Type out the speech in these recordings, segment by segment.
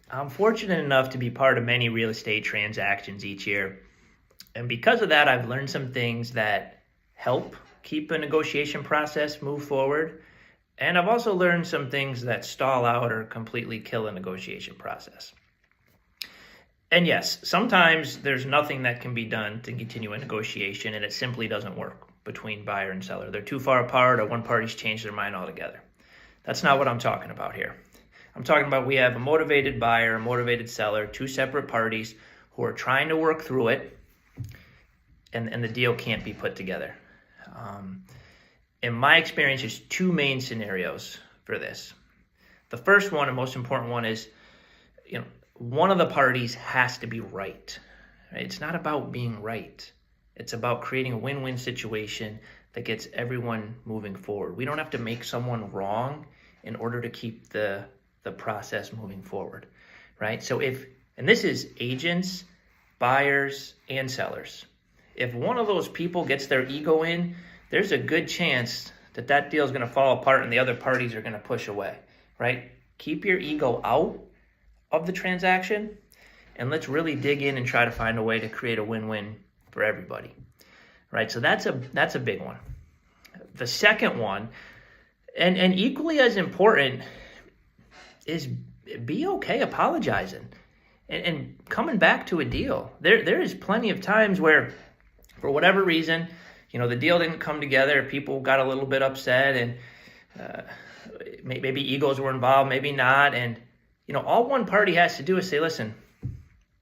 I'm fortunate enough to be part of many real estate transactions each year. And because of that, I've learned some things that help keep a negotiation process move forward. And I've also learned some things that stall out or completely kill a negotiation process. And yes, sometimes there's nothing that can be done to continue a negotiation and it simply doesn't work between buyer and seller. They're too far apart or one party's changed their mind altogether. That's not what I'm talking about here. I'm talking about we have a motivated buyer, a motivated seller, two separate parties who are trying to work through it, and the deal can't be put together. In my experience, there's two main scenarios for this. The first one and most important one is, one of the parties has to be right. It's not about being right. It's about creating a win-win situation that gets everyone moving forward. We don't have to make someone wrong in order to keep the process moving forward, right? So and this is agents, buyers, and sellers. If one of those people gets their ego in, there's a good chance that deal is going to fall apart and the other parties are going to push away, right? Keep your ego out of the transaction and let's really dig in and try to find a way to create a win-win for everybody, right? So that's a big one. The second one, and equally as important, is be okay apologizing and coming back to a deal. There is plenty of times where, for whatever reason, the deal didn't come together. People got a little bit upset, and maybe egos were involved, maybe not. And all one party has to do is say, "Listen,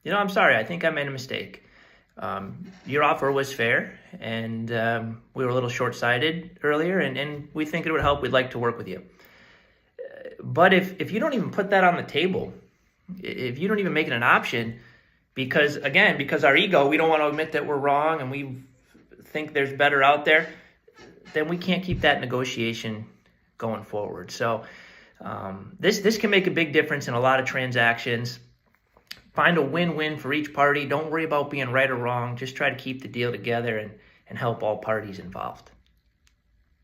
I'm sorry. I think I made a mistake. Your offer was fair, and we were a little short-sighted earlier, and we think it would help. We'd like to work with you." But if you don't even put that on the table, if you don't even make it an option, because our ego, we don't want to admit that we're wrong and we think there's better out there, then we can't keep that negotiation going forward. So this can make a big difference in a lot of transactions. Find a win-win for each party. Don't worry about being right or wrong. Just try to keep the deal together and help all parties involved.